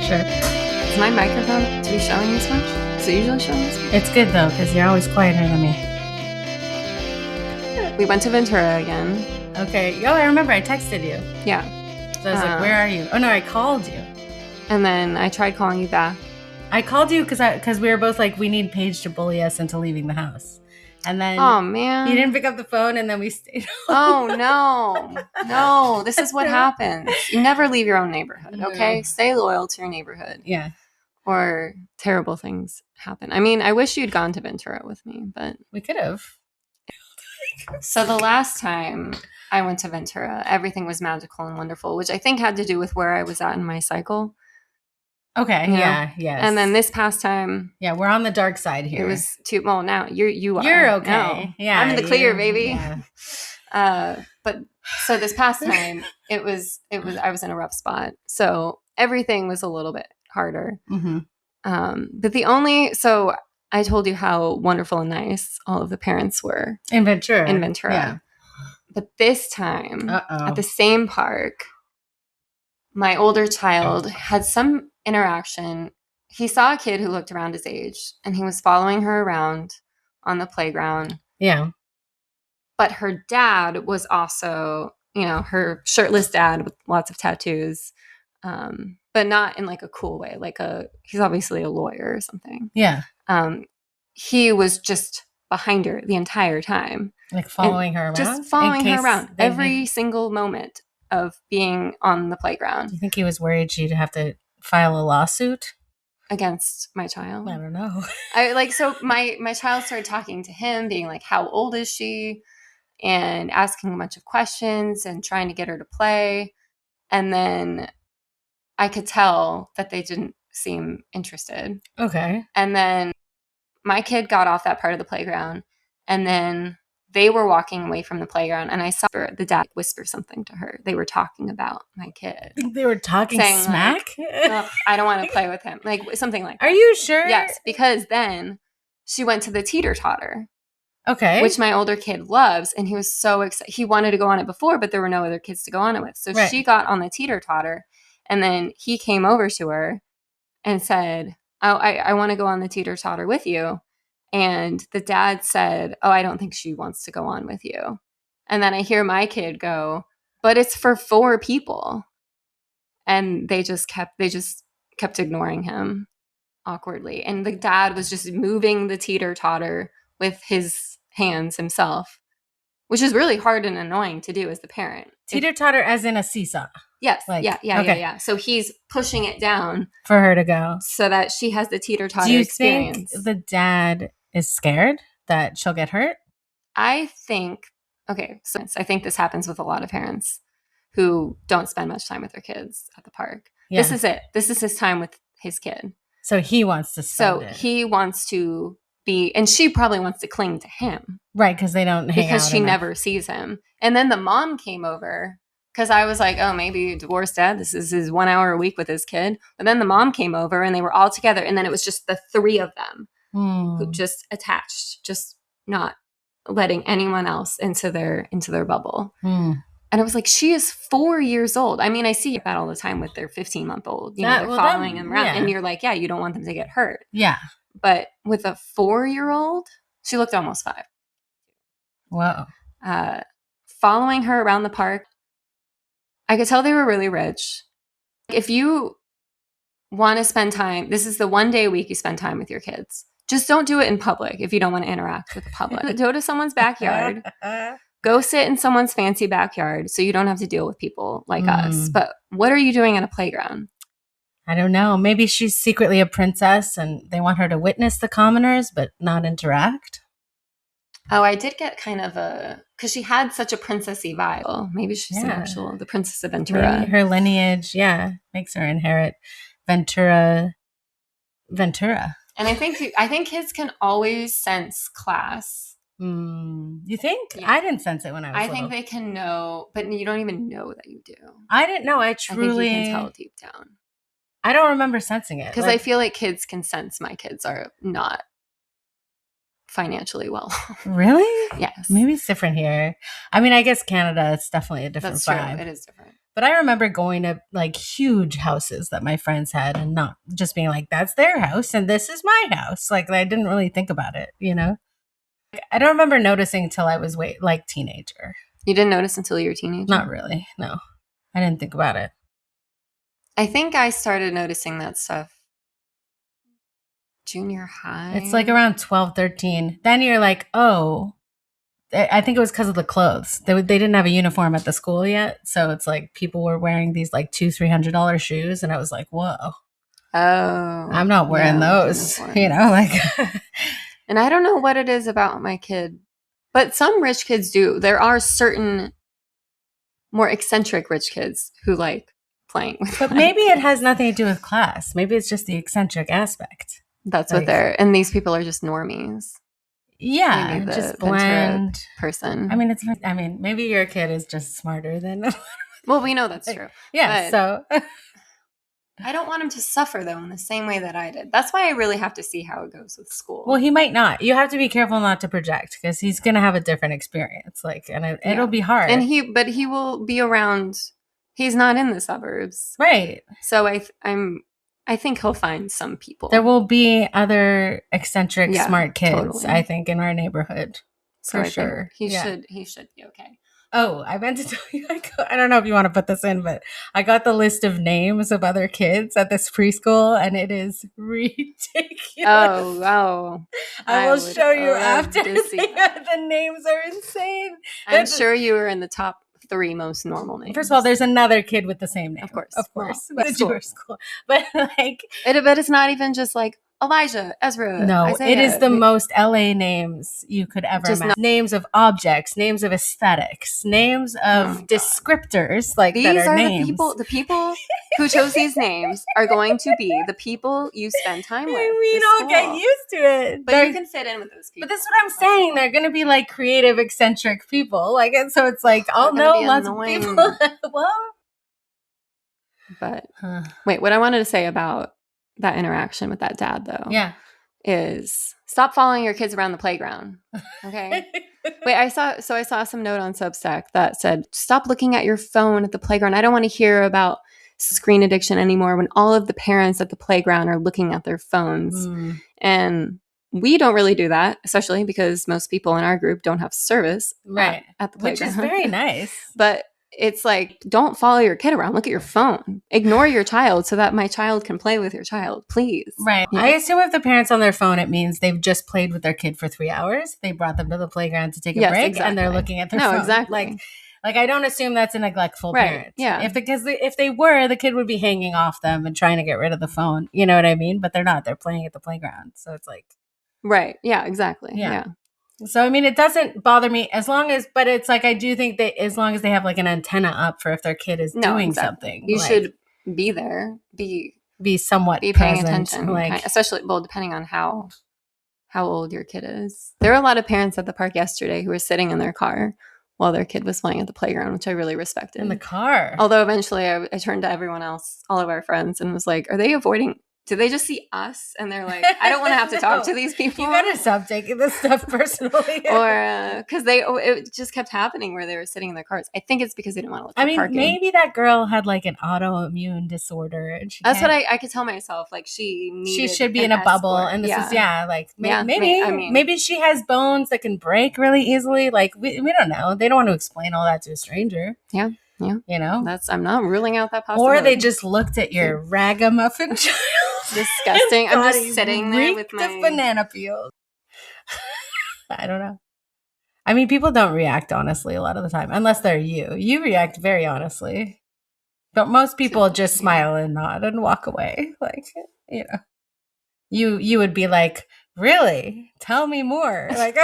Sure. Is my microphone to be showing this much? Is it usually showing this much? It's good, though, because you're always quieter than me. We went to Ventura again. Okay. Oh, I remember. I texted you. Yeah. So I was like, where are you? Oh, no, I called you. And then I tried calling you back. I called you because we were both like, we need Paige to bully us into leaving the house. And then oh, man. you didn't pick up the phone, and then we stayed home. Oh, no. No, this is what happens. You never leave your own neighborhood, okay? Stay loyal to your neighborhood. Yeah. Or terrible things happen. I mean, I wish you'd gone to Ventura with me, but... We could have. So the last time I went to Ventura, everything was magical and wonderful, which I think had to do with where I was at in my cycle. Okay. Yeah. Yes. And then this past time, yeah, we're on the dark side here. It was too. Well, now you are. You're okay. No, yeah, I'm in the clear, baby. Yeah. But so this past time, it was. I was in a rough spot, so everything was a little bit harder. Mm-hmm. So I told you how wonderful and nice all of the parents were in Ventura. Yeah. But this time, at the same park, my older child had some interaction. He saw a kid who looked around his age, and he was following her around on the playground. Yeah. But her dad was also, her shirtless dad with lots of tattoos, but not in like a cool way. He's obviously a lawyer or something. Yeah. He was just behind her the entire time. Like following her around? Just following her around every single moment of being on the playground. Do you think he was worried she'd have to file a lawsuit? Against my child? I don't know. So my child started talking to him, being like, how old is she? And asking a bunch of questions and trying to get her to play. And then I could tell that they didn't seem interested. Okay. And then my kid got off that part of the playground, and then they were walking away from the playground, and I saw the dad whisper something to her. They were talking about my kid. They were talking smack? I don't want to play with him. Like something like that. Are you sure? Yes, because then she went to the teeter-totter. Okay. Which my older kid loves, and he was so excited. He wanted to go on it before, but there were no other kids to go on it with. So She got on the teeter-totter, and then he came over to her and said, I want to go on the teeter-totter with you. And the dad said, I don't think she wants to go on with you. And then I hear my kid go, but it's for 4 people. And they just kept ignoring him awkwardly. And the dad was just moving the teeter-totter with his hands himself, which is really hard and annoying to do as the parent. Teeter-totter as in a seesaw? Yes. Yeah. So he's pushing it down. For her to go. So that she has the teeter-totter experience. Do you think the dad is scared that she'll get hurt? I think this happens with a lot of parents who don't spend much time with their kids at the park. Yeah. This is it. This is his time with his kid. So he wants to spend it. So he wants to be, and she probably wants to cling to him. Right, because they don't hang out because she enough. Never sees him. And then the mom came over because I was like, maybe divorced dad. This is his 1 hour a week with his kid. But then the mom came over and they were all together. And then it was just the 3 of them who just attached, just not letting anyone else into their bubble. And I was like, she is 4 years old. I mean, I see that all the time with their 15-month-old. They're following them around. Yeah. And you're like, yeah, you don't want them to get hurt. Yeah. But with a 4-year-old, she looked almost 5. Whoa. Following her around the park, I could tell they were really rich. If you want to spend time, this is the one day a week you spend time with your kids. Just don't do it in public if you don't want to interact with the public. Go to someone's backyard. Go sit in someone's fancy backyard so you don't have to deal with people like us. But what are you doing at a playground? I don't know. Maybe she's secretly a princess and they want her to witness the commoners but not interact. Oh, I did get kind of because she had such a princessy vibe. Well, maybe she's the Princess of Ventura. Maybe her lineage, makes her inherit Ventura. And I think kids can always sense class. You think? Yeah. I didn't sense it when I was little. I think they can know, but you don't even know that you do. I didn't know. I think you can tell deep down. I don't remember sensing it. Because I feel like kids can sense my kids are not financially well. Really? Yes. Maybe it's different here. I mean, I guess Canada, it's definitely a different vibe. True. It is different. But I remember going to like huge houses that my friends had and not just being like, that's their house and this is my house. Like I didn't really think about it, you know? I don't remember noticing until I was like teenager. You didn't notice until you were a teenager? Not really. No. I didn't think about it. I think I started noticing that stuff junior high. It's like around 12, 13. Then you're like, oh, I think it was because of the clothes. They didn't have a uniform at the school yet. So it's like people were wearing these like $200-$300 shoes. And I was like, whoa. Oh. I'm not wearing those, you know, like. And I don't know what it is about my kid, but some rich kids do. There are certain more eccentric rich kids who like playing with But maybe it has nothing to do with class. Maybe it's just the eccentric aspect. That's like, what they're, and these people are just normies. Yeah, just bland person. I mean, maybe your kid is just smarter than. Well, we know that's true. Yeah, so. I don't want him to suffer, though, in the same way that I did. That's why I really have to see how it goes with school. Well, he might not. You have to be careful not to project because he's going to have a different experience. Like, and it'll be hard. And he will be around. He's not in the suburbs, right? So I think he'll find some people. There will be other eccentric, smart kids. Totally. I think in our neighborhood, so for sure. He should be okay. Oh, I meant to tell you, I don't know if you want to put this in, but I got the list of names of other kids at this preschool, and it is ridiculous. Oh. I will show you after. The names are insane. I'm sure you were in the top 3 most normal names. First of all, there's another kid with the same name. Of course. Well, it's Jewish school. But like... But it's not even just like Elijah, Ezra, no, Isaiah. It is the most LA names you could ever imagine. Names of objects, names of aesthetics, names of descriptors, like these that are names. the people who chose these names are going to be the people you spend time with. I'll get used to it. But you can fit in with those people. But this is what I'm saying. They're going to be like creative, eccentric people. Like, and so it's like, I'll know lots of people. Well, but wait, what I wanted to say about that interaction with that dad, though, is stop following your kids around the playground. Okay. Wait, I saw some note on Substack that said, stop looking at your phone at the playground. I don't want to hear about screen addiction anymore when all of the parents at the playground are looking at their phones. And we don't really do that, especially because most people in our group don't have service at the playground. Which is very nice. But it's like, don't follow your kid around. Look at your phone. Ignore your child so that my child can play with your child, please. Right. Yeah. I assume if the parent's on their phone, it means they've just played with their kid for 3 hours. They brought them to the playground to take a break, and they're looking at their phone. No, exactly. Like I don't assume that's a neglectful parent. Yeah. If they were, the kid would be hanging off them and trying to get rid of the phone. You know what I mean? But they're not. They're playing at the playground. So it's like. Right. Yeah, exactly. Yeah. So, I mean, it doesn't bother me but it's like, I do think that as long as they have like an antenna up for if their kid is doing something. You should be there, be somewhat paying present, attention. Especially, depending on how old your kid is. There were a lot of parents at the park yesterday who were sitting in their car while their kid was playing at the playground, which I really respected. In the car? Although eventually I turned to everyone else, all of our friends, and was like, are they avoiding... Do they just see us and they're like, I don't want to have to talk to these people? You gotta stop taking this stuff personally. Or because it just kept happening where they were sitting in their cars. I think it's because they didn't want to look at parking. Maybe that girl had like an autoimmune disorder. And that's what I could tell myself. Like she should be in a bubble. And this is, maybe she has bones that can break really easily. Like we don't know. They don't want to explain all that to a stranger. Yeah. You know? I'm not ruling out that possibility. Or they just looked at your ragamuffin child. Disgusting. I'm just sitting there with my banana peel. I don't know. I mean, people don't react honestly a lot of the time, unless they're you. You react very honestly. But most people just smile and nod and walk away. Like, you would be like, really? Tell me more. Like,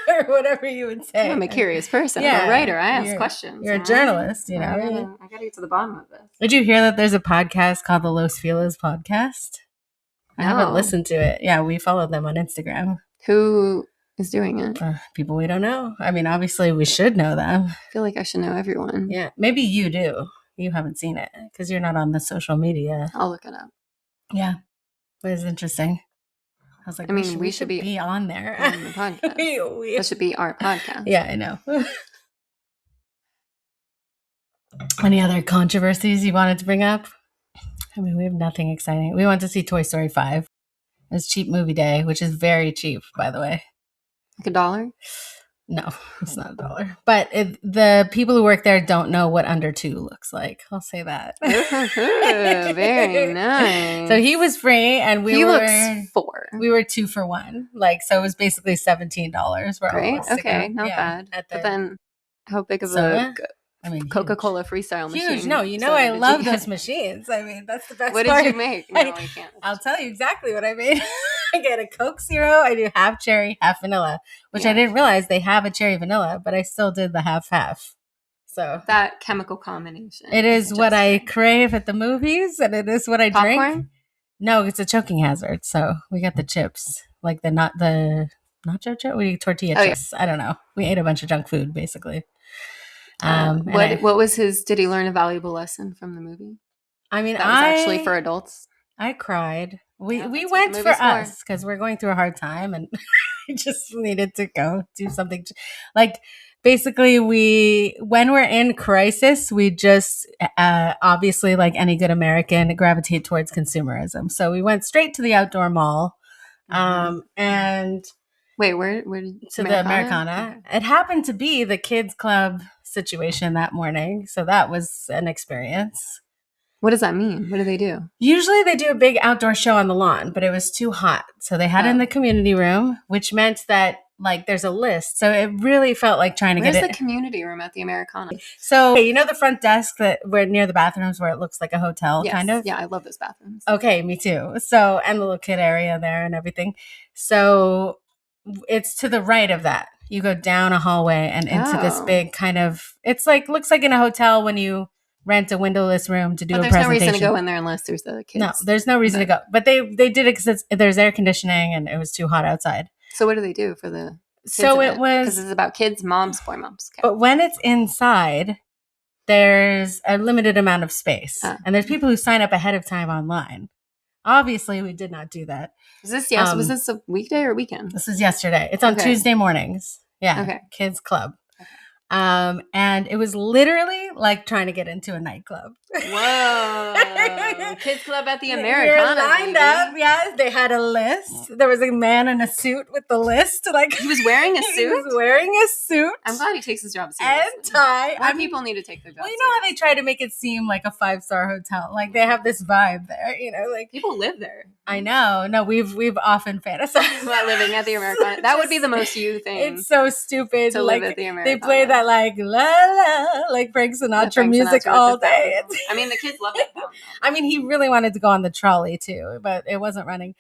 or whatever you would say. I'm a curious person. I'm a writer. I ask questions. You're a journalist, I gotta get to the bottom of this. Did you hear that there's a podcast called the Los Feliz podcast? I haven't listened to it. Yeah, we follow them on Instagram. Who is doing it? People we don't know. I mean, obviously we should know them. I feel like I should know everyone. Yeah, maybe you do. You haven't seen it because you're not on the social media. I'll look it up. Yeah, but it's interesting. I was like, we should be on there. On the podcast. That should be our podcast. Yeah, I know. Any other controversies you wanted to bring up? I mean, we have nothing exciting. We went to see Toy Story 5. It was cheap movie day, which is very cheap, by the way. Like $1? No, it's not $1. But the people who work there don't know what under 2 looks like. I'll say that. Ooh, very nice. So he was free, and he looks 4. We were 2 for 1. Like, so it was basically $17. We're great. Okay, not bad. But then, how big of a Coca-Cola freestyle machine? Huge. No, I love those machines. I mean, that's the best part. What did you make? No, you can't. I'll tell you exactly what I made. I get a Coke Zero. I do half cherry, half vanilla, which I didn't realize they have a cherry vanilla, but I still did the half. So that chemical combination. It is what I crave at the movies, and it is what I drink. No, it's a choking hazard. So we got the chips, like the nacho chip. We eat tortilla chips. Yeah. I don't know. We ate a bunch of junk food, basically. What was his? Did he learn a valuable lesson from the movie? I mean, that was actually for adults. I cried. We went for us because we're going through a hard time, and we just needed to go do something. Like, basically, when we're in crisis, we just obviously, like any good American, gravitate towards consumerism. So we went straight to the outdoor mall, and wait, where did to the Americana? It happened to be the kids club situation that morning, so that was an experience. What does that mean? What do they do? Usually they do a big outdoor show on the lawn, but it was too hot. So they had it in the community room, which meant that like there's a list. So it really felt like trying to get it. Where's the community room at the Americana? So you know the front desk that we're near the bathrooms where it looks like a hotel, kind of? Yeah, I love those bathrooms. Okay, me too. So, and the little kid area there and everything. So it's to the right of that. You go down a hallway and into this big kind of, it's like, looks like in a hotel when you rent a windowless room to do a presentation. There's no reason to go in there unless there's the kids. No, there's no reason to go. But they did it because there's air conditioning and it was too hot outside. So what do they do for the kids? So it was... Because it's about kids, moms, boy moms. Okay. But when it's inside, there's a limited amount of space. And there's people who sign up ahead of time online. Obviously, we did not do that. Was this a weekday or weekend? This is yesterday. It's on Tuesday mornings. Yeah. Okay. Kids Club. And it was literally like trying to get into a nightclub. Whoa. Kids Club at the Americana. We were lined up. Yeah. They had a list. There was a man in a suit with the list. Like he was wearing a suit? He was wearing a suit. I'm glad he takes his job seriously. And tie. More people need to take their job seriously. You know how they try to make it seem like a 5-star hotel. Like they have this vibe there, like people live there. I know. No, we've often fantasized about living at the Americana. That would be the most you thing. It's so stupid to live at the Americana. They play that like la la like Frank Sinatra music all day. I mean, the kids love it. I mean, he really wanted to go on the trolley too, but it wasn't running.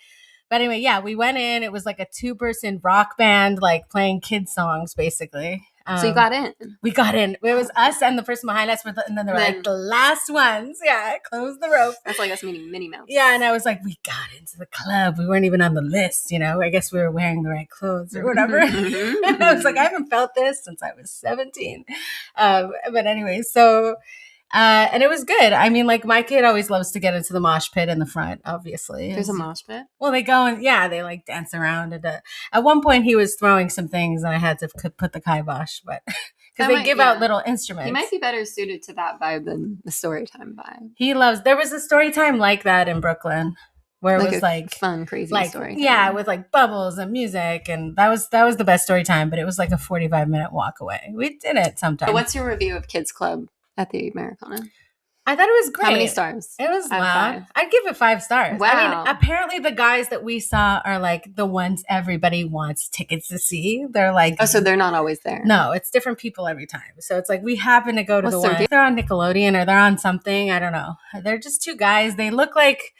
But anyway, yeah, we went in. It was like a 2-person rock band, like playing kids songs, basically. So you got in. We got in. It was us and the person behind us, and then they were like the last ones. Yeah, close the rope. That's like us meeting Minnie Mouse. Yeah, and I was like, we got into the club. We weren't even on the list, I guess we were wearing the right clothes or whatever. And I was like, I haven't felt this since I was 17. But anyway, so... and it was good. I mean, like my kid always loves to get into the mosh pit in the front, obviously. There's a mosh pit? Well, they go and they like dance around. And at one point he was throwing some things and I had to put the kibosh, but because they give out little instruments. He might be better suited to that vibe than the Storytime vibe. There was a Storytime like that in Brooklyn where it was like fun, crazy story. Yeah, with like bubbles and music. And that was the best Storytime, but it was like a 45-minute walk away. We did it sometime. So what's your review of Kids Club at the Americana? I thought it was great. How many stars? It was loud. I'd give it 5 stars. Wow. I mean, apparently the guys that we saw are like the ones everybody wants tickets to see. They're like... Oh, so they're not always there. No, it's different people every time. So it's like we happen to go to the one. They're on Nickelodeon or they're on something. I don't know. They're just 2 guys. They look like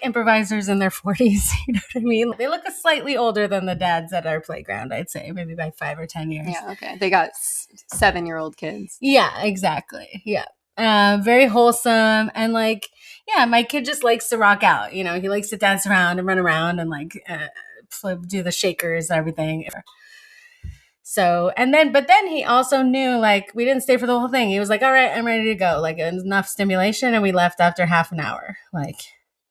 improvisers in their 40s. You know what I mean? They look slightly older than the dads at our playground, I'd say. Maybe by 5 or 10 years. Yeah, okay. They got 7-year-old kids. Yeah, exactly. Yeah. Very wholesome. And like, yeah, my kid just likes to rock out. He likes to dance around and run around and like do the shakers and everything. So, but then he also knew, like, we didn't stay for the whole thing. He was like, all right, I'm ready to go. Like, enough stimulation. And we left after half an hour. Like,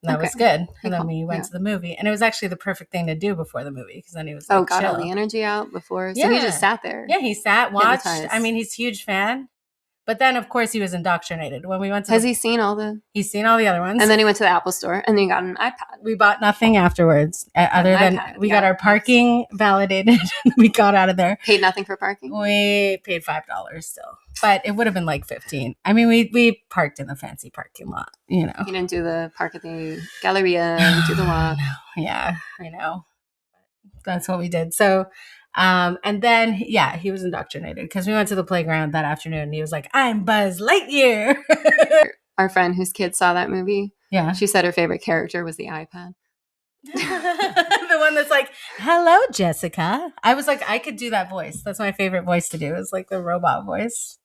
that was good. And then we went to the movie. And it was actually the perfect thing to do before the movie. Because then he was like, got all the energy out before. So he just sat there. Yeah, he sat, watched. I mean, he's a huge fan. But then, of course, he was indoctrinated. When we went to Has he seen all the... He's seen all the other ones. And then he went to the Apple store and then he got an iPad. We bought nothing afterwards other than we got our parking validated. We got out of there. Paid nothing for parking? We paid $5 still. But it would have been like 15. I mean, we parked in the fancy parking lot, you know. You didn't do the park at the Galleria and do the walk. Yeah, I know. That's what we did. So, and then, yeah, he was indoctrinated because we went to the playground that afternoon and he was like, I'm Buzz Lightyear. Our friend whose kids saw that movie, yeah, she said her favorite character was the iPad. The one that's like, hello, Jessica. I was like, I could do that voice. That's my favorite voice to do. It's like the robot voice.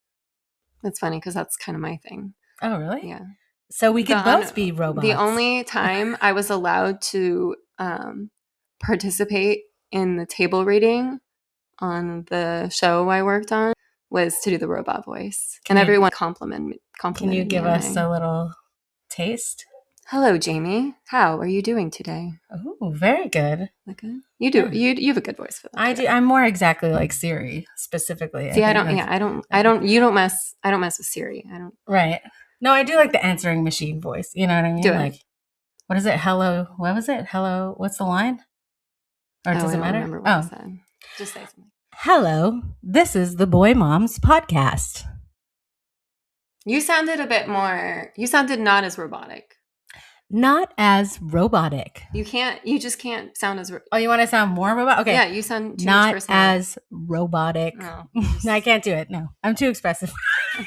That's funny because that's kind of my thing. Oh, really? Yeah. So we could both be robots. The only time I was allowed to participate in the table reading on the show I worked on was to do the robot voice. And everyone complimented me. Can you give us a little taste? Hello, Jamie. How are you doing today? Oh, very good. Okay. You do. Yeah. You have a good voice for that. I do. I'm more exactly like Siri specifically. See, I don't mess with Siri. I don't. Right. No, I do like the answering machine voice. You know what I mean? Do it. Like, what is it? Hello. What was it? Hello. What's the line? Or does it matter? Remember what I said. Just say something. Hello. This is the Boy Moms podcast. You sounded a bit more. You sounded not as robotic. Not as robotic. You just can't sound as... Oh, you want to sound more robotic? Okay. Yeah, you sound too not as robotic. No. No, I can't do it. No, I'm too expressive.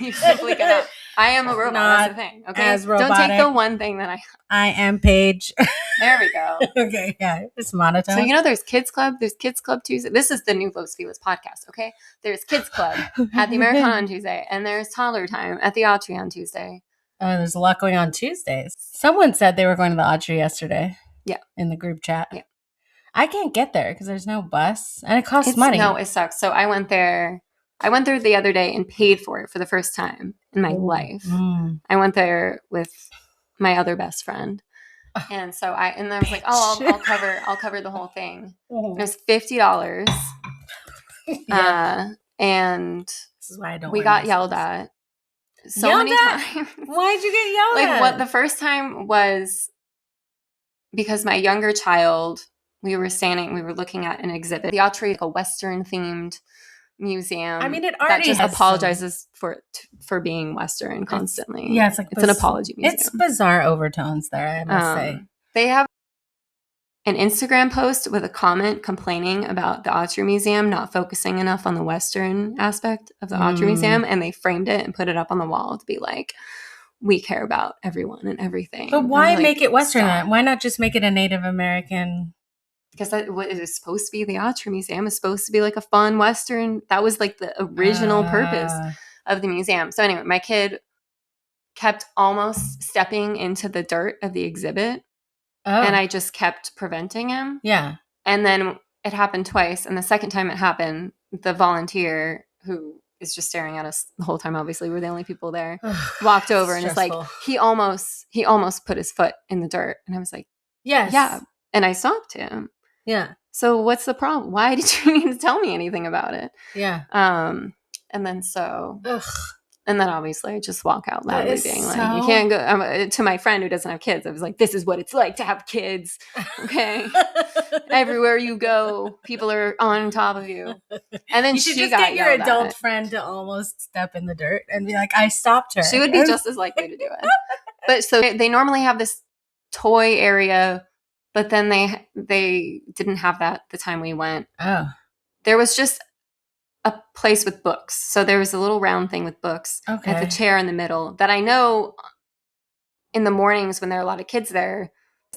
You simply cannot. I am a robot. That's the thing. Okay. As robotic. Don't take the one thing that I am Paige. There we go. Okay, yeah. It's monotone. So, you know, there's Kids Club. There's Kids Club Tuesday. This is the new Los Feliz podcast, okay? There's Kids Club at the Americana on Tuesday. And there's Toddler Time at the Autry on Tuesday. Oh, there's a lot going on Tuesdays. Someone said they were going to the Autry yesterday. Yeah. In the group chat. Yeah. I can't get there because there's no bus. And it costs money. No, it sucks. So I went there the other day and paid for it for the first time in my life. I went there with my other best friend. And so I was like, oh, I'll cover the whole thing. It was $50. Yeah. And this is why I don't. We got yelled at many times. Why'd you get yelled at? What the first time was because my younger child, we were looking at an exhibit. The Autry, like a Western themed museum. I mean, it already that just apologizes for being Western constantly. It's an apology museum. It's bizarre overtones there, I must say. They have an Instagram post with a comment complaining about the Autry Museum not focusing enough on the Western aspect of the Autry Museum, and they framed it and put it up on the wall to be like, we care about everyone and everything. But why make it Western then? Why not just make it a Native American? Because it was supposed to be the Autry Museum. It's supposed to be like a fun Western. That was like the original purpose of the museum. So anyway, my kid kept almost stepping into the dirt of the exhibit. Oh. And I just kept preventing him. Yeah. And then it happened twice. And the second time it happened, the volunteer who is just staring at us the whole time, obviously we're the only people there, walked over and is like, he almost put his foot in the dirt. And I was like, yes. Yeah. And I stopped him. Yeah. So what's the problem? Why did you need to tell me anything about it? Yeah. And then and then obviously I just walk out loudly being like, you can't go to my friend who doesn't have kids. I was like, this is what it's like to have kids. Okay. Everywhere you go, people are on top of you. And then you should just get your adult friend to almost step in the dirt and be like, I stopped her. She would be just as likely to do it. But so they normally have this toy area, but then they didn't have that the time we went. Oh. There was just a place with books. So there was a little round thing with books at the chair in the middle that I know in the mornings when there are a lot of kids there,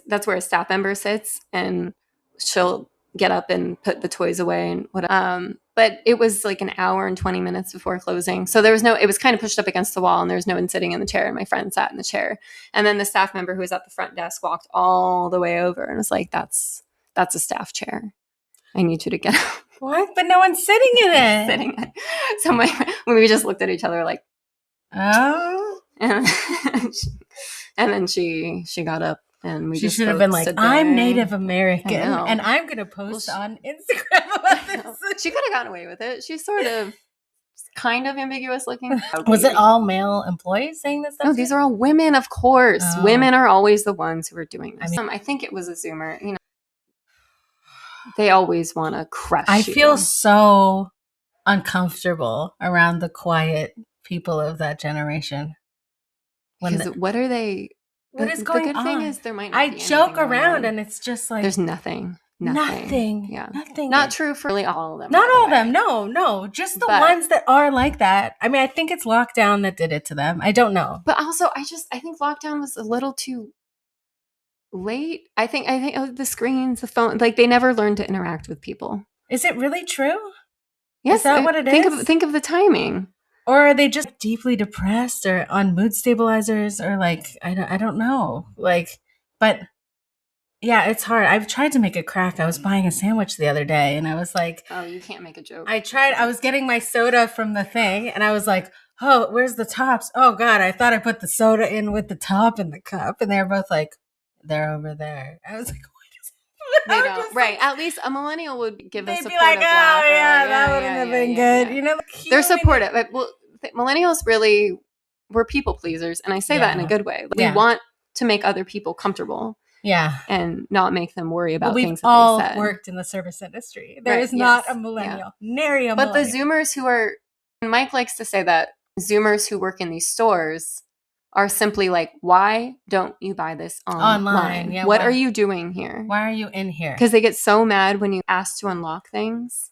that's where a staff member sits and she'll get up and put the toys away and whatever. But it was like an hour and 20 minutes before closing. So it was kind of pushed up against the wall and there was no one sitting in the chair and my friend sat in the chair. And then the staff member who was at the front desk walked all the way over and was like, that's a staff chair. I need you to get up. What? But no one's sitting in it. So we just looked at each other like, oh. And then she got up and she should have been like, I'm Native American and I'm going to post on Instagram about this. She could have gotten away with it. She's sort of kind of ambiguous looking. Was it all male employees saying this stuff? No, these are all women, of course. Oh. Women are always the ones who are doing this. I think it was a Zoomer. You know, they always want to crush you. I feel so uncomfortable around the quiet people of that generation. Because what are they? What is going on? The good thing is there might not be I joke around and it's just like there's nothing. Yeah. Nothing. Not true for really all of them. Not all of them. No. Just the ones that are like that. I mean, I think it's lockdown that did it to them. I don't know. But also I think lockdown was a little too late. I think the screens, the phone, like they never learned to interact with people. Is it really true? Yes. Is that what it is? Think of the timing. Or are they just deeply depressed or on mood stabilizers or like, I don't know. Like, but yeah, it's hard. I've tried to make a crack. I was buying a sandwich the other day and I was like, oh, you can't make a joke. I was getting my soda from the thing and I was like, oh, where's the tops? Oh God, I thought I put the soda in with the top in the cup. And they're both like, they're over there. I was like, they don't. Right. At least a millennial would give a supportive like, laugh. Yeah, that wouldn't have been good. Yeah. You know, they're supportive. Well, millennials really were people pleasers. And I say that in a good way. We want to make other people comfortable. Yeah. And not make them worry about things that all they said. Worked in the service industry. There is not a millennial. Nary a millennial. But the Zoomers who are, Mike likes to say that Zoomers who work in these stores are simply like, why don't you buy this online? Yeah, what are you doing here? Why are you in here? Because they get so mad when you ask to unlock things.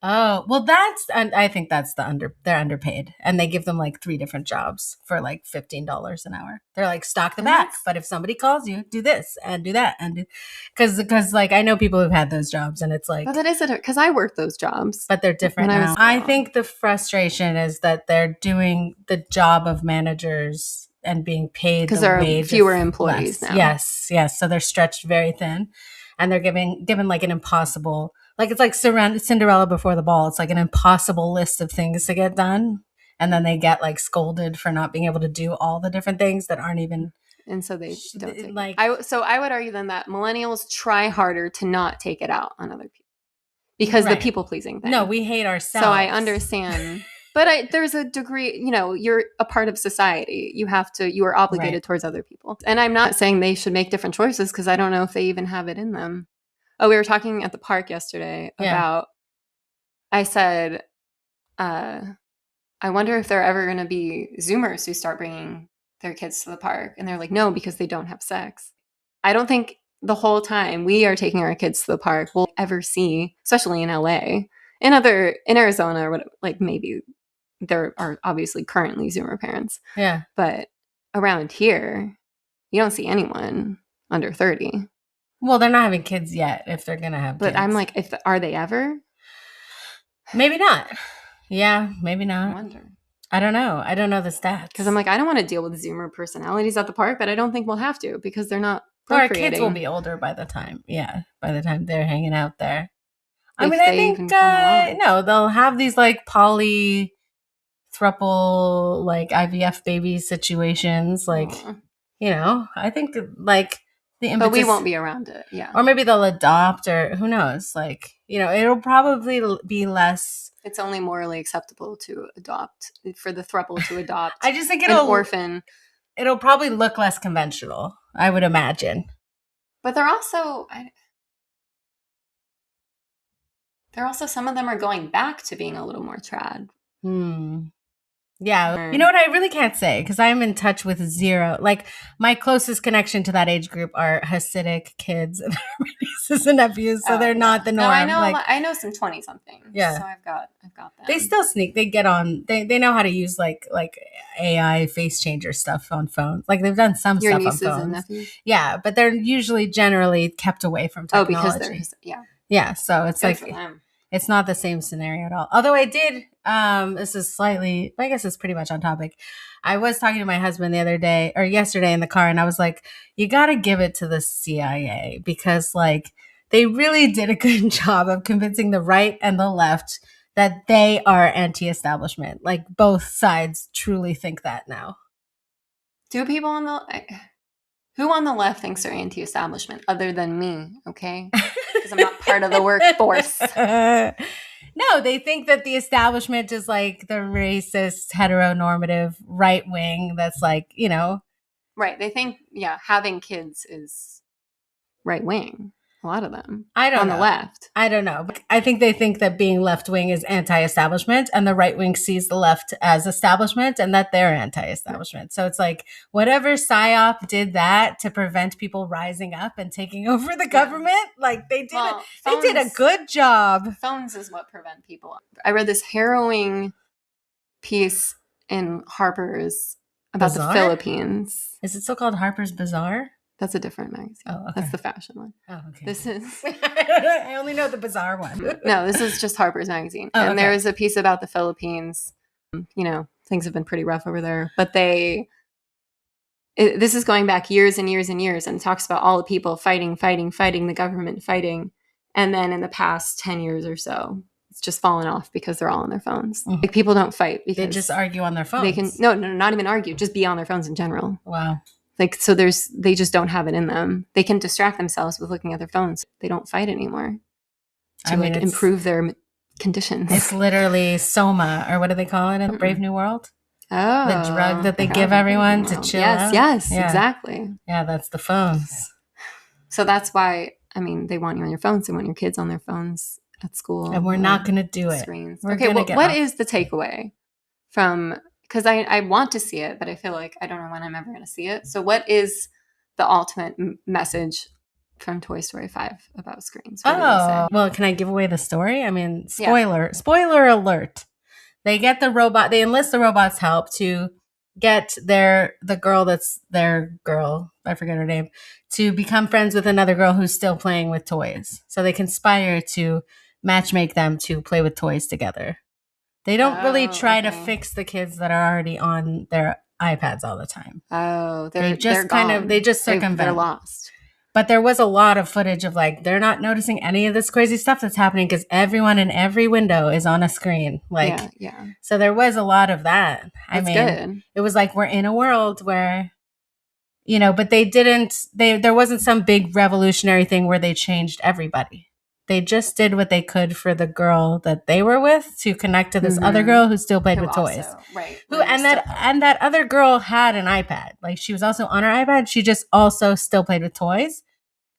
Oh, well, I think that's they're underpaid. And they give them like 3 different jobs for like $15 an hour. They're like, stock the back. But if somebody calls you, do this and do that. And because like I know people who've had those jobs and it's like. Well, that is it. Because I worked those jobs. But they're different now. I think the frustration is that they're doing the job of managers and being paid because there are fewer employees now. Yes. So they're stretched very thin. And they're given like an impossible. Like it's like Cinderella before the ball. It's like an impossible list of things to get done. And then they get like scolded for not being able to do all the different things that aren't even. And so they don't take like. I would argue then that millennials try harder to not take it out on other people. Because the people pleasing thing. No, we hate ourselves. So I understand. But there's a degree, you're a part of society. You are obligated towards other people. And I'm not saying they should make different choices because I don't know if they even have it in them. Oh, we were talking at the park yesterday about, I said, I wonder if there are ever going to be Zoomers who start bringing their kids to the park. And they're like, no, because they don't have sex. I don't think the whole time we are taking our kids to the park we'll ever see, especially in LA. In Arizona, or like maybe there are obviously currently Zoomer parents. Yeah. But around here, you don't see anyone under 30. Well, they're not having kids yet if they're going to have kids. But I'm like, are they ever? Maybe not. Yeah, maybe not. I wonder. I don't know. I don't know the stats. Because I'm like, I don't want to deal with Zoomer personalities at the park, but I don't think we'll have to because they're not procreating. Our kids will be older by the time they're hanging out there. I think, no, they'll have these like poly throuple, like IVF baby situations. Like, I think like the impetus. But we won't be around it. Yeah. Or maybe they'll adopt or who knows? Like, it'll probably be less. It's only morally acceptable to adopt for the throuple to adopt. I just think an orphan. It'll probably look less conventional, I would imagine. But they're also some of them are going back to being a little more trad. Yeah. You know what? I really can't say because I'm in touch with zero. Like my closest connection to that age group are Hasidic kids and nieces and nephews. So they're not the norm. No, I know some 20-somethings. Yeah. So I've got them. They still sneak. They get on. They know how to use like AI face changer stuff on phones. Like they've done some stuff on phones. And nephews? Yeah. But they're usually generally kept away from technology. Oh, because they're, Yeah. So it's good like, it's not the same scenario at all. Although I did, this is slightly, I guess it's pretty much on topic. I was talking to my husband yesterday in the car, and I was like, you got to give it to the CIA because like they really did a good job of convincing the right and the left that they are anti-establishment. Like both sides truly think that now. Do people who on the left thinks they're anti-establishment other than me? Okay. Because I'm not part of the workforce. No, they think that the establishment is like the racist, heteronormative right wing that's like, Right. They think, having kids is right wing. A lot of them. I don't on know. the left. I don't know. I think they think that being left wing is anti-establishment, and the right wing sees the left as establishment, and that they're anti-establishment. Right. So it's like whatever PSYOP did that to prevent people rising up and taking over the government, like they did a good job. Phones is what prevent people. I read this harrowing piece in Harper's about the Philippines. Is it still called Harper's Bazaar? That's a different magazine. Oh, okay. That's the fashion one. Oh, okay. This is... I only know the Bazaar one. No, this is just Harper's Magazine. Oh, and there is a piece about the Philippines. Things have been pretty rough over there. But this is going back years and years and years, and it talks about all the people fighting the government, fighting. And then in the past 10 years or so, it's just fallen off because they're all on their phones. Mm-hmm. Like, people don't fight because they just argue on their phones. They can not even argue, just be on their phones in general. Wow. Like, so they just don't have it in them. They can distract themselves with looking at their phones. They don't fight anymore to improve their conditions. It's literally Soma, or what do they call it in Brave New World? Oh, the drug that they give everyone to chill out. Yes, exactly. Yeah, that's the phones. So that's why, they want you on your phones. They want your kids on their phones at school. And we're not going to do it. Screens. Okay, what is the takeaway from... Because I want to see it, but I feel like I don't know when I'm ever going to see it. So what is the ultimate message from Toy Story 5 about screens? Well, can I give away the story? Spoiler alert. They get the robot, they enlist the robot's help to get the girl that's their girl, I forget her name, to become friends with another girl who's still playing with toys. So they conspire to matchmake them to play with toys together. They don't really try to fix the kids that are already on their iPads all the time. Oh, they just circumvent. They're lost. But there was a lot of footage of they're not noticing any of this crazy stuff that's happening because everyone in every window is on a screen. Yeah. So there was a lot of that. That's good. It was like we're in a world where, but there wasn't some big revolutionary thing where they changed everybody. They just did what they could for the girl that they were with to connect to this other girl who still played with toys. Right. And that other girl had an iPad. Like, she was also on her iPad. She just also still played with toys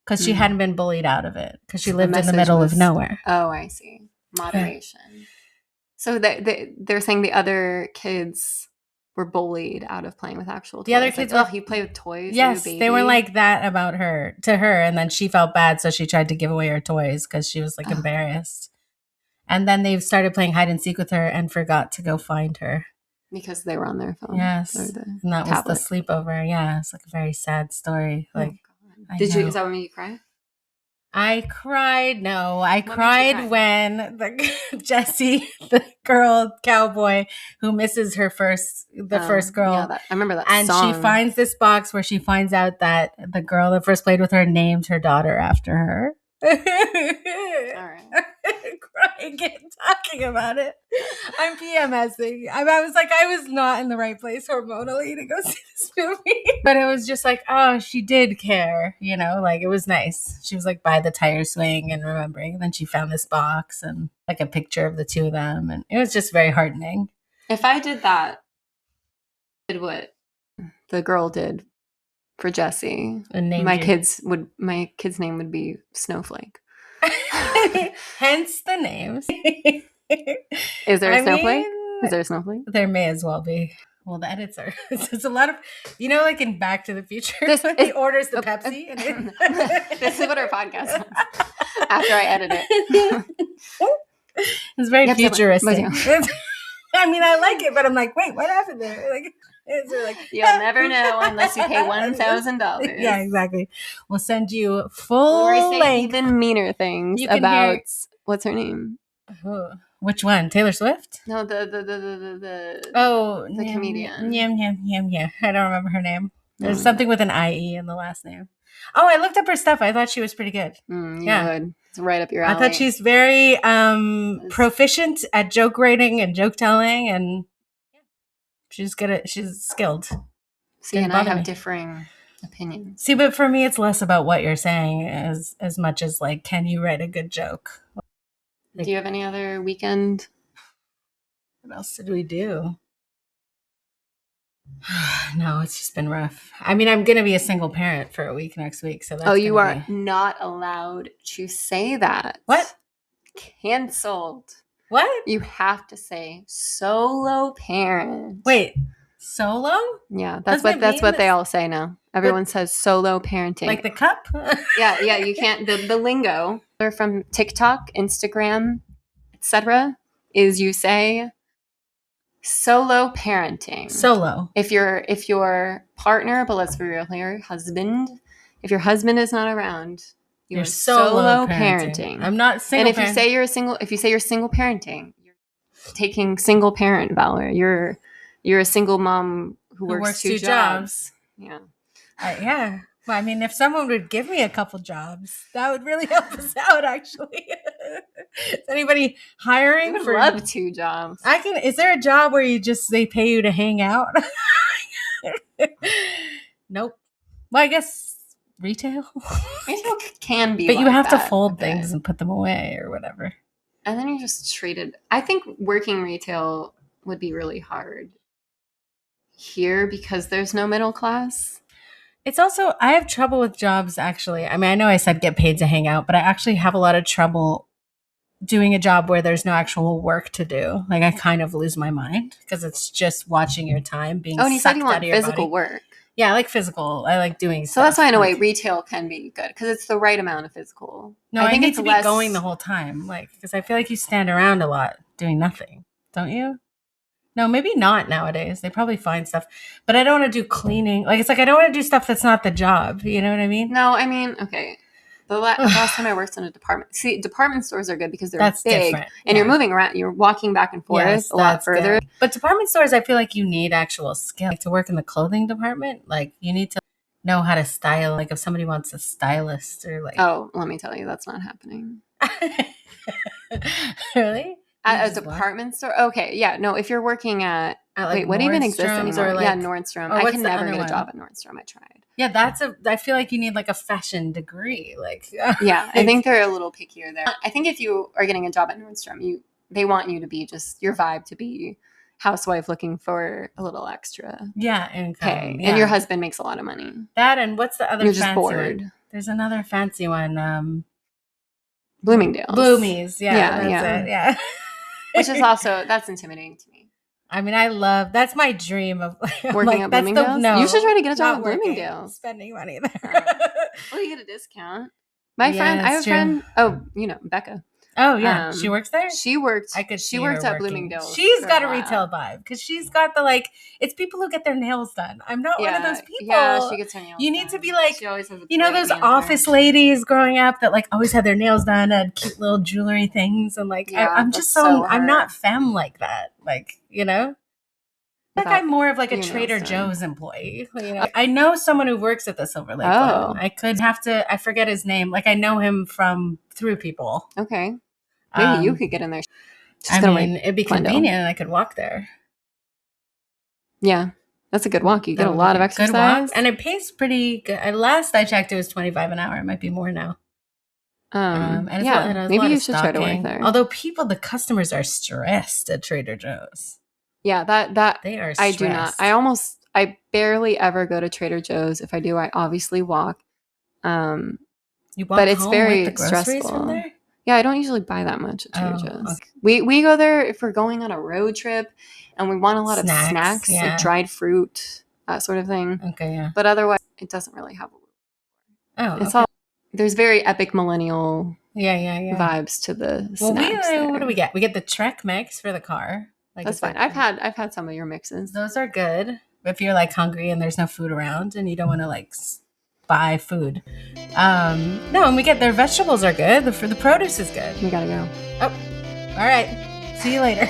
because she hadn't been bullied out of it because she lived in the middle of nowhere. Oh, I see. Moderation. Yeah. So they're saying the other kids were bullied out of playing with actual toys. The other kids, you play with toys. Yes, they were like that about her to her, and then she felt bad, so she tried to give away her toys because she was embarrassed. And then they started playing hide and seek with her and forgot to go find her because they were on their phone. Yes, and that was the sleepover. Yeah, it's like a very sad story. Is that when you cry? I cried. No, I cried when Jessie, the girl cowboy who misses her first girl. Yeah, I remember that and song. She finds this box where she finds out that the girl that first played with her named her daughter after her. All right. Crying and talking about it. I'm PMSing. I was like, I was not in the right place hormonally to go see this movie. But it was just like, oh, she did care, it was nice. She was by the tire swing and remembering. And then she found this box and a picture of the two of them. And it was just very heartening. If I did that, did what the girl did for Jessie, my kid's name would be Snowflake. Hence the names. Is there a snowflake? Is there a snowflake? There may as well be. Well, the edits are. It's a lot of, in Back to the Future, he orders the Pepsi. And this is what our podcast is. After I edit it. It's very futuristic. I like it, but I'm like, wait, what happened there? You'll never know unless you pay $1,000. Yeah, exactly. We'll send you full length. Even meaner things about what's her name? Which one? Taylor Swift? No, the comedian. Yeah. I don't remember her name. There's something with an IE in the last name. Oh, I looked up her stuff. I thought she was pretty good. Good. It's right up your alley. I thought she's very proficient at joke writing and joke telling, and she's skilled. See, and I have differing opinions. See, but for me, it's less about what you're saying as much as can you write a good joke? Do you have any other weekend? What else did we do? No, it's just been rough. I mean, I'm going to be a single parent for a week next week. So that's you are not allowed to say that. What? Canceled. What? You have to say solo parent. Wait, solo? Yeah, that's what they all say now. Everyone says solo parenting. Like the cup? yeah, you can't. The lingo from TikTok, Instagram, etc. is you say solo parenting. Solo. If your partner, but let's be real here, husband. If your husband is not around, you're solo parenting. I'm not single. And if you say you're single parenting, you're taking single parent valor. You're a single mom who works two jobs. Yeah. Yeah. Well, I mean, if someone would give me a couple jobs, that would really help us out, actually. Is anybody hiring for love 2 jobs? Is there a job where they pay you to hang out? Nope. Well, I guess retail. Retail can be, but you have to fold things and put them away or whatever. And then you're just treated. I think working retail would be really hard here because there's no middle class. It's also, I have trouble with jobs, actually. I mean, I know I said get paid to hang out, but I actually have a lot of trouble doing a job where there's no actual work to do. Like, I kind of lose my mind because it's just watching your time being sucked out of your body. Oh, and you said you want physical work. Yeah, I like physical. I like doing stuff. So that's why, in a way, retail can be good because it's the right amount of physical. No, I think need to be going the whole time, like, because I feel like you stand around a lot doing nothing, don't you? No, maybe not nowadays. They probably find stuff. But I don't want to do cleaning. Like, it's like I don't want to do stuff that's not the job. You know what I mean? No, I mean, okay. The last time I worked in a department. See, department stores are good because they're big. Different. And you're moving around. You're walking back and forth a lot further. Good. But department stores, I feel like you need actual skill. Like, to work in the clothing department, like, you need to know how to style. Like, if somebody wants a stylist or like... Oh, let me tell you, that's not happening. Really? At a department store? Okay, yeah. No, if you're working at wait, what even exists anymore? Like, yeah, Nordstrom. I can never get a job at Nordstrom. I tried. Yeah, I feel like you need like a fashion degree. Like, yeah, I think they're a little pickier there. I think if you are getting a job at Nordstrom, they want you to be just your vibe to be housewife looking for a little extra. Yeah, income. And your husband makes a lot of money. That and what's the other? You're just bored. One? There's another fancy one. Bloomingdale's. Bloomies. Yeah, that's it. Yeah. Which is also, that's intimidating to me. I mean, that's my dream of working at Bloomingdale's. No, you should try to get a job at Bloomingdale's. Spending money there. Well, you get a discount. I have a friend. Oh, Becca. Oh yeah, she works there. She worked. She worked at Bloomingdale's. She's got a retail vibe because she's got the It's people who get their nails done. I'm not one of those people. Yeah, she gets her nails. You need to be like, she always has those office ladies growing up that always had their nails done, had cute little jewelry things, and I'm just I'm not femme like that. I'm more of a Trader Joe's employee. I know someone who works at the Silver Lake one. I forget his name. I know him through people. Okay. Maybe you could get in there. It'd be convenient and I could walk there. Yeah. That's a good walk. You get a lot of exercise. Good walk, and it pays pretty good. Last I checked, it was $25 an hour. It might be more now. Maybe you should try to work there. Although the customers are stressed at Trader Joe's. Yeah, that they are stressed. I do not. I barely ever go to Trader Joe's. If I do, I obviously walk. You walk but it's home very with the stressful. From there? Yeah, I don't usually buy that much at Trader Joe's. Okay. We go there if we're going on a road trip and we want a lot of snacks, like dried fruit, that sort of thing. Okay, yeah. But otherwise, it doesn't really have it's all there's very epic millennial vibes to the snacks. What do we get? We get the Trek mix for the car. That's fine. I've had some of your mixes. Those are good. If you're hungry and there's no food around and you don't want to buy food. No, and we get their vegetables are good. The produce is good. We gotta go. Oh, all right. See you later.